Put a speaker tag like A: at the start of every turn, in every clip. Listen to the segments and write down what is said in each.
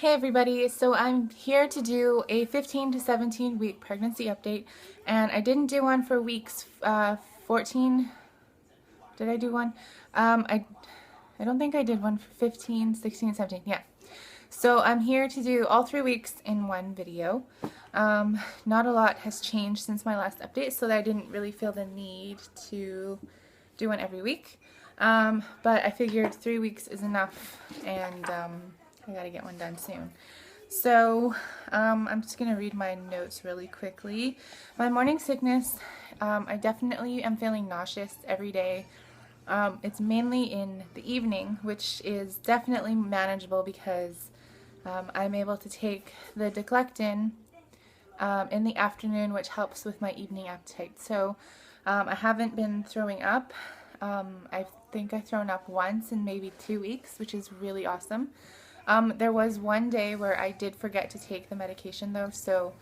A: Hey everybody, so I'm here to do a 15 to 17 week pregnancy update, and I didn't do one for weeks 14. Did I do one? I don't think I did one for 15, 16, 17. Yeah. So I'm here to do all 3 weeks in one video. Not a lot has changed since my last update, so that I didn't really feel the need to do one every week. But I figured 3 weeks is enough, and I gotta get one done soon. So I'm just gonna read my notes really quickly. My morning sickness, I definitely am feeling nauseous every day. It's mainly in the evening, which is definitely manageable because I'm able to take the Declectin in the afternoon, which helps with my evening appetite. So I haven't been throwing up. I think I've thrown up once in maybe 2 weeks, which is really awesome. There was one day where I did forget to take the medication though, so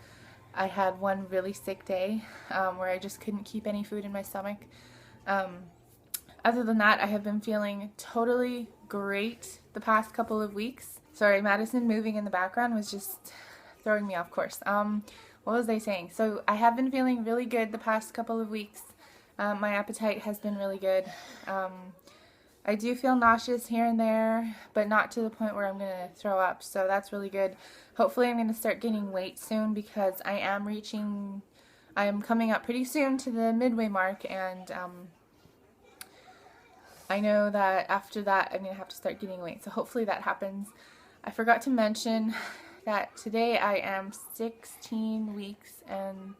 A: I had one really sick day where I just couldn't keep any food in my stomach. Other than that, I have been feeling totally great the past couple of weeks. Sorry, Madison moving in the background was just throwing me off course. What was I saying? So I have been feeling really good the past couple of weeks. My appetite has been really good. I do feel nauseous here and there, but not to the point where I'm going to throw up, so that's really good. Hopefully I'm going to start gaining weight soon because I am coming up pretty soon to the midway mark, and I know that after that I'm going to have to start gaining weight, so hopefully that happens. I forgot to mention that today I am 16 weeks and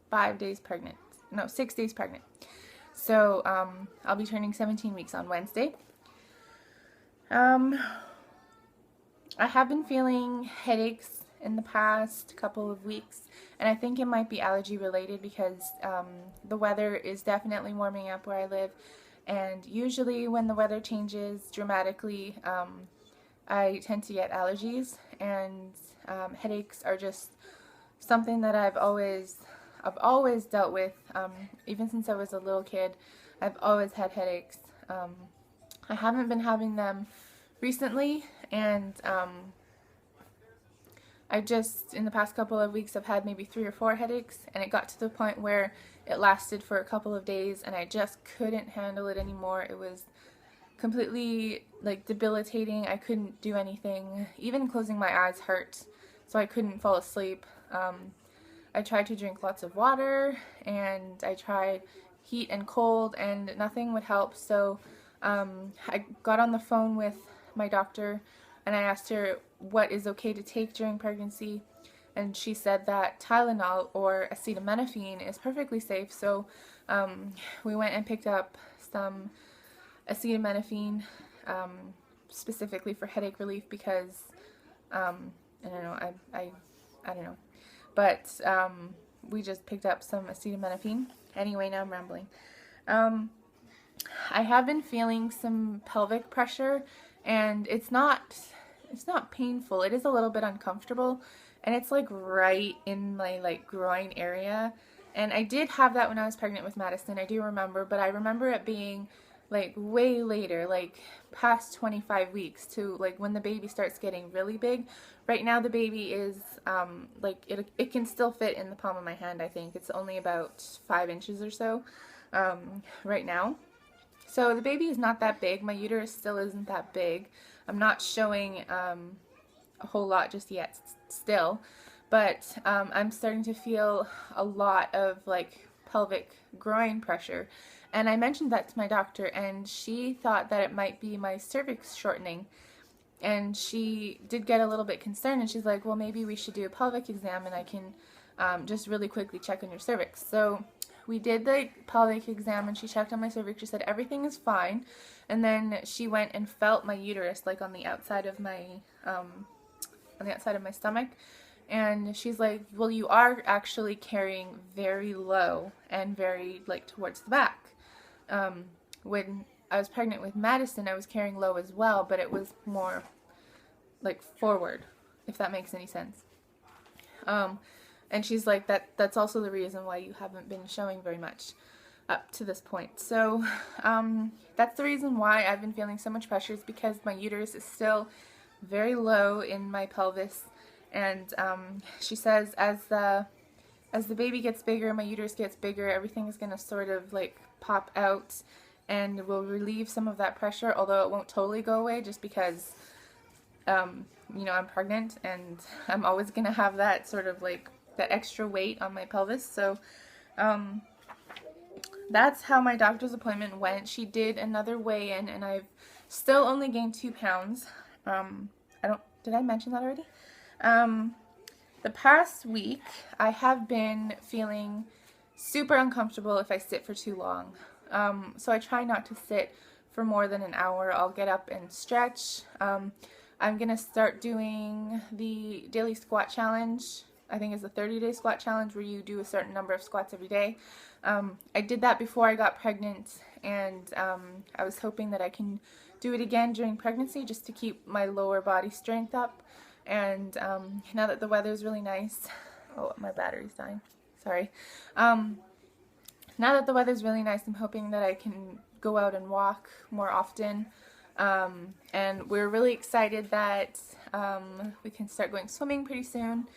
A: 5 days pregnant. No, 6 days pregnant. So I'll be turning 17 weeks on Wednesday. I have been feeling headaches in the past couple of weeks, and I think it might be allergy related because the weather is definitely warming up where I live, and usually when the weather changes dramatically, I tend to get allergies, and headaches are just something that I've always dealt with, even since I was a little kid. I've always had headaches. I haven't been having them recently, and I just, in the past couple of weeks, I've had maybe 3 or 4 headaches, and it got to the point where it lasted for a couple of days, and I just couldn't handle it anymore. It was completely, like, debilitating. I couldn't do anything. Even closing my eyes hurt, so I couldn't fall asleep. I tried to drink lots of water, and I tried heat and cold, and nothing would help. So I got on the phone with my doctor, and I asked her what is okay to take during pregnancy, and she said that Tylenol or acetaminophen is perfectly safe. So we went and picked up some acetaminophen specifically for headache relief because I don't know, I don't know. But we just picked up some acetaminophen. Anyway, now I'm rambling. I have been feeling some pelvic pressure, and it's not painful. It is a little bit uncomfortable, and it's like right in my like groin area. And I did have that when I was pregnant with Madison, I do remember, but I remember it being like way later, like past 25 weeks to like when the baby starts getting really big. Right now the baby is like it can still fit in the palm of my hand. I think it's only about 5 inches or so right now. So the baby is not that big. My uterus still isn't that big. I'm not showing a whole lot just yet still, but I'm starting to feel a lot of like pelvic groin pressure. And I mentioned that to my doctor, and she thought that it might be my cervix shortening. And she did get a little bit concerned, and she's like, well, maybe we should do a pelvic exam, and I can just really quickly check on your cervix. So we did the pelvic exam, and she checked on my cervix. She said everything is fine. And then she went and felt my uterus, like on the outside of my stomach. And she's like, well, you are actually carrying very low and very like towards the back. When I was pregnant with Madison, I was carrying low as well, but it was more like forward, if that makes any sense. And she's like, that's also the reason why you haven't been showing very much up to this point. So that's the reason why I've been feeling so much pressure, is because my uterus is still very low in my pelvis, and she says as the baby gets bigger, my uterus gets bigger, everything is going to sort of like pop out and will relieve some of that pressure, although it won't totally go away just because, you know, I'm pregnant and I'm always going to have that sort of like that extra weight on my pelvis. So that's how my doctor's appointment went. She did another weigh-in and I've still only gained 2 pounds. Did I mention that already? The past week, I have been feeling super uncomfortable if I sit for too long. So I try not to sit for more than an hour. I'll get up and stretch. I'm going to start doing the daily squat challenge. I think it's a 30-day squat challenge where you do a certain number of squats every day. I did that before I got pregnant, and I was hoping that I can do it again during pregnancy just to keep my lower body strength up. And now that the weather's really nice, oh, my battery's dying, sorry. Now that the weather's really nice, I'm hoping that I can go out and walk more often. And we're really excited that we can start going swimming pretty soon.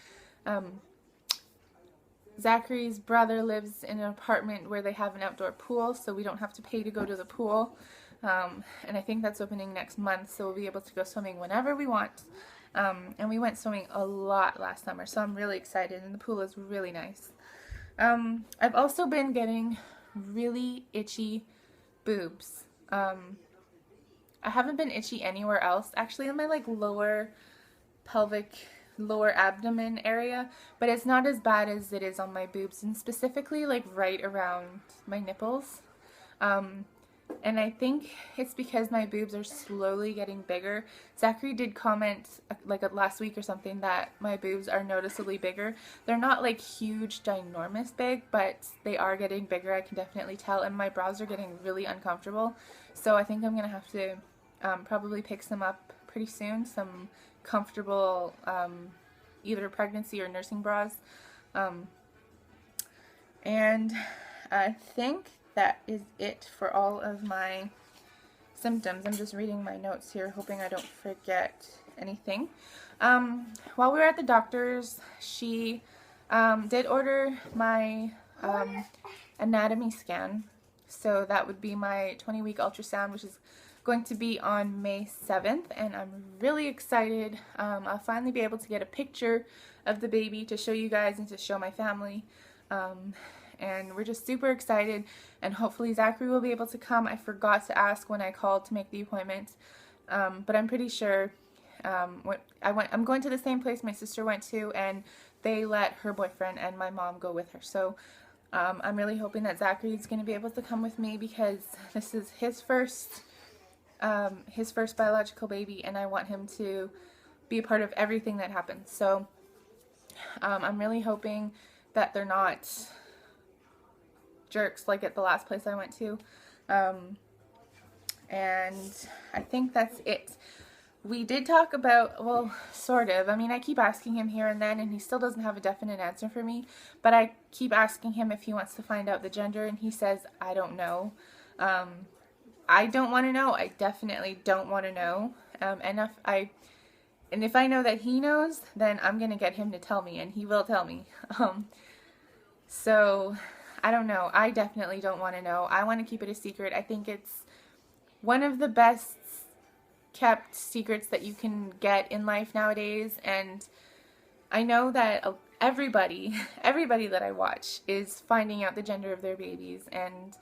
A: Zachary's brother lives in an apartment where they have an outdoor pool, so we don't have to pay to go to the pool. And I think that's opening next month, so we'll be able to go swimming whenever we want. And we went swimming a lot last summer, so I'm really excited, and the pool is really nice. I've also been getting really itchy boobs. I haven't been itchy anywhere else, actually in my like lower abdomen area, but it's not as bad as it is on my boobs, and specifically like right around my nipples. And I think it's because my boobs are slowly getting bigger. Zachary did comment like last week or something that my boobs are noticeably bigger. They're not like huge, ginormous big, but they are getting bigger. I can definitely tell, and my bras are getting really uncomfortable. So I think I'm going to have to probably pick some up pretty soon, some comfortable either pregnancy or nursing bras. And I think that is it for all of my symptoms. I'm just reading my notes here, hoping I don't forget anything. While we were at the doctor's, she did order my anatomy scan. So that would be my 20-week ultrasound, which is going to be on May 7th, and I'm really excited. I'll finally be able to get a picture of the baby to show you guys and to show my family. And we're just super excited, and hopefully Zachary will be able to come. I forgot to ask when I called to make the appointment, but I'm pretty sure I'm going to the same place my sister went to, and they let her boyfriend and my mom go with her. So I'm really hoping that Zachary is going to be able to come with me, because this is his first biological baby, and I want him to be a part of everything that happens. So I'm really hoping that they're not jerks like at the last place I went to. And I think that's it. We did talk about, well, sort of. I mean, I keep asking him here and then, and he still doesn't have a definite answer for me. But I keep asking him if he wants to find out the gender, and he says, I don't know. I don't want to know. I definitely don't want to know. And if I know that he knows, then I'm going to get him to tell me, and he will tell me. So I don't know. I definitely don't want to know. I want to keep it a secret. I think it's one of the best kept secrets that you can get in life nowadays, and I know that everybody that I watch is finding out the gender of their babies and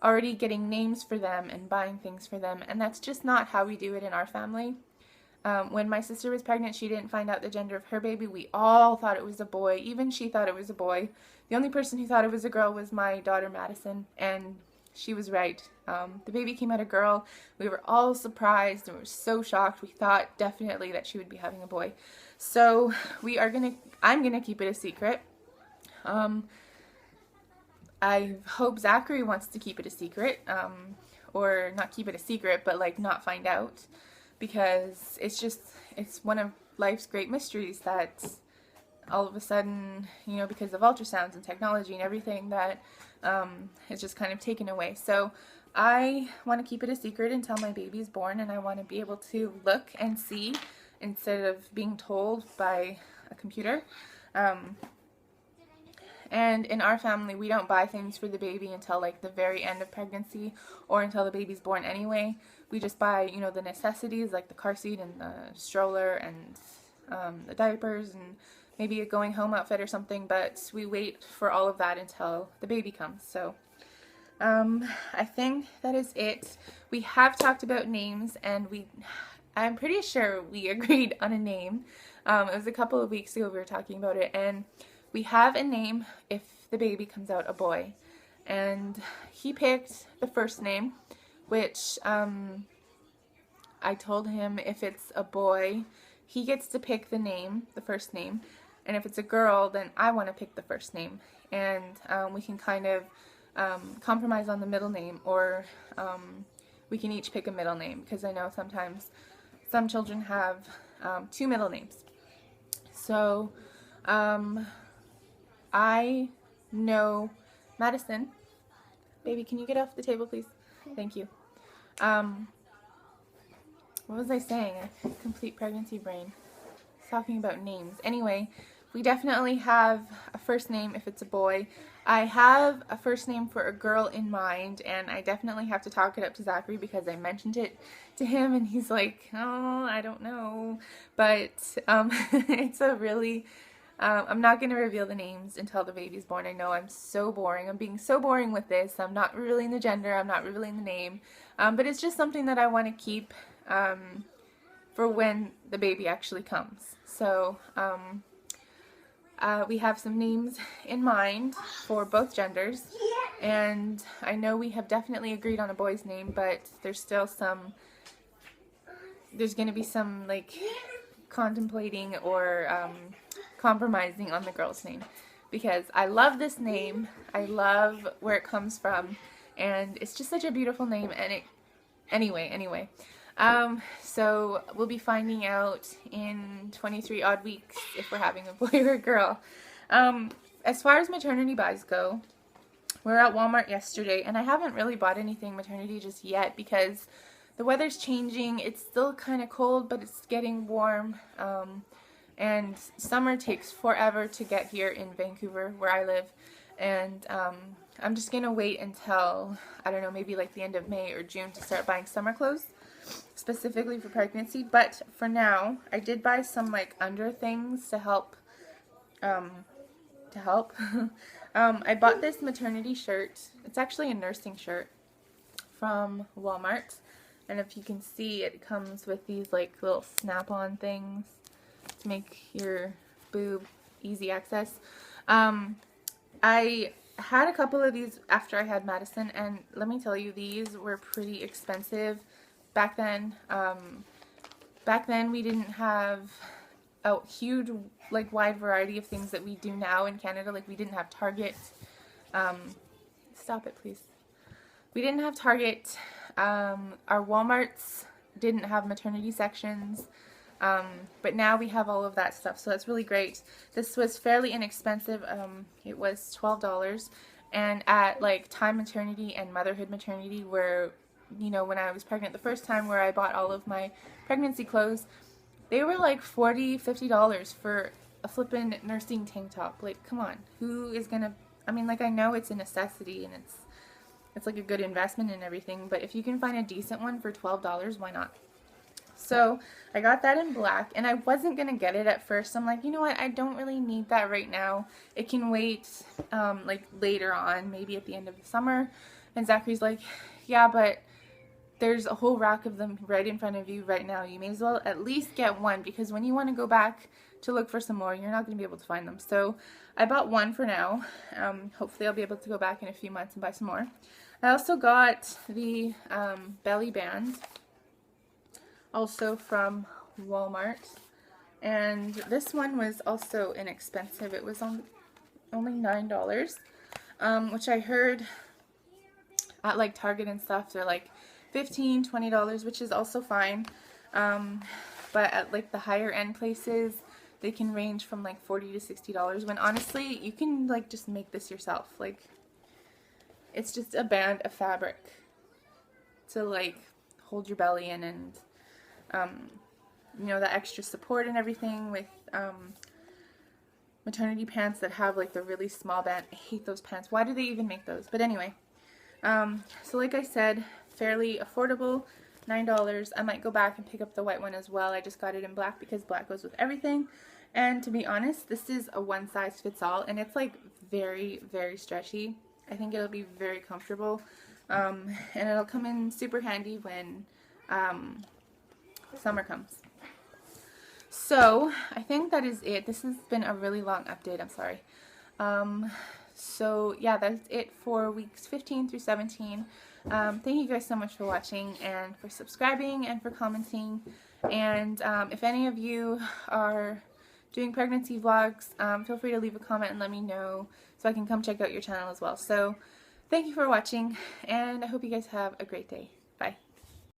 A: already getting names for them and buying things for them, and that's just not how we do it in our family. When my sister was pregnant, she didn't find out the gender of her baby. We all thought it was a boy. Even she thought it was a boy. The only person who thought it was a girl was my daughter Madison, and she was right. The baby came out a girl. We were all surprised and we were so shocked. We thought definitely that she would be having a boy. So I'm gonna keep it a secret. I hope Zachary wants to keep it a secret, or not keep it a secret, but like not find out, because it's one of life's great mysteries that all of a sudden, you know, because of ultrasounds and technology and everything, that it's just kind of taken away. So I want to keep it a secret until my baby's born, and I want to be able to look and see instead of being told by a computer. And in our family, we don't buy things for the baby until like the very end of pregnancy or until the baby's born anyway. We just buy, you know, the necessities like the car seat and the stroller and the diapers and maybe a going home outfit or something, but we wait for all of that until the baby comes. So I think that is it. We have talked about names, and I'm pretty sure we agreed on a name. It was a couple of weeks ago we were talking about it, and we have a name if the baby comes out a boy. And he picked the first name, which I told him if it's a boy, he gets to pick the name, the first name, and if it's a girl, then I want to pick the first name. And we can kind of compromise on the middle name, or we can each pick a middle name, because I know sometimes some children have 2 middle names. So I know Madison. Baby, can you get off the table, please? Thank you. What was I saying? A complete pregnancy brain. Talking about names. Anyway, we definitely have a first name if it's a boy. I have a first name for a girl in mind, and I definitely have to talk it up to Zachary because I mentioned it to him, and he's like, oh, I don't know. But it's a really... I'm not going to reveal the names until the baby's born. I know I'm so boring. I'm being so boring with this. I'm not revealing the gender. I'm not revealing the name. But it's just something that I want to keep for when the baby actually comes. So we have some names in mind for both genders. And I know we have definitely agreed on a boy's name, but there's still there's going to be some like contemplating or compromising on the girl's name, because I love this name. I love where it comes from, and it's just such a beautiful name. And anyway, so we'll be finding out in 23 odd weeks if we're having a boy or a girl. As far as maternity buys go, we're at Walmart yesterday, and I haven't really bought anything maternity just yet because the weather's changing. It's still kind of cold, but it's getting warm. And summer takes forever to get here in Vancouver, where I live. And I'm just going to wait until, I don't know, maybe like the end of May or June to start buying summer clothes, specifically for pregnancy. But for now, I did buy some like under things to help. I bought this maternity shirt. It's actually a nursing shirt from Walmart. And if you can see, it comes with these like little snap-on things to make your boob easy access. I had a couple of these after I had Madison, and let me tell you, these were pretty expensive back then. Back then we didn't have a huge, like, wide variety of things that we do now in Canada. Like, we didn't have Target. Stop it, please. We didn't have Target. Our Walmarts didn't have maternity sections. But now we have all of that stuff, so that's really great. This was fairly inexpensive. It was $12, and at like Time Maternity and Motherhood Maternity, where, you know, when I was pregnant the first time, where I bought all of my pregnancy clothes, they were like $40, $50 for a flippin' nursing tank top. Like, come on, who is gonna? I mean, like, I know it's a necessity and it's like a good investment and everything, but if you can find a decent one for $12, why not? So I got that in black, and I wasn't going to get it at first. I'm like, you know what, I don't really need that right now. It can wait like later on, maybe at the end of the summer. And Zachary's like, yeah, but there's a whole rack of them right in front of you right now. You may as well at least get one, because when you want to go back to look for some more, you're not going to be able to find them. So I bought one for now. Hopefully I'll be able to go back in a few months and buy some more. I also got the belly band, also from Walmart, and this one was also inexpensive. It was only $9, which I heard at like Target and stuff they're like $15, $20, which is also fine, but at like the higher end places they can range from like $40 to $60, when honestly you can like just make this yourself. Like, it's just a band of fabric to like hold your belly in, and you know, the extra support and everything with maternity pants that have like the really small band. I hate those pants. Why do they even make those? But anyway, so like I said, fairly affordable, $9. I might go back and pick up the white one as well. I just got it in black because black goes with everything. And to be honest, this is a one size fits all, and it's like very, very stretchy. I think it'll be very comfortable, and it'll come in super handy when summer comes. So I think that is it. This has been a really long update. I'm sorry. So yeah, that's it for weeks 15 through 17. Thank you guys so much for watching and for subscribing and for commenting. And if any of you are doing pregnancy vlogs, feel free to leave a comment and let me know so I can come check out your channel as well. So thank you for watching, and I hope you guys have a great day.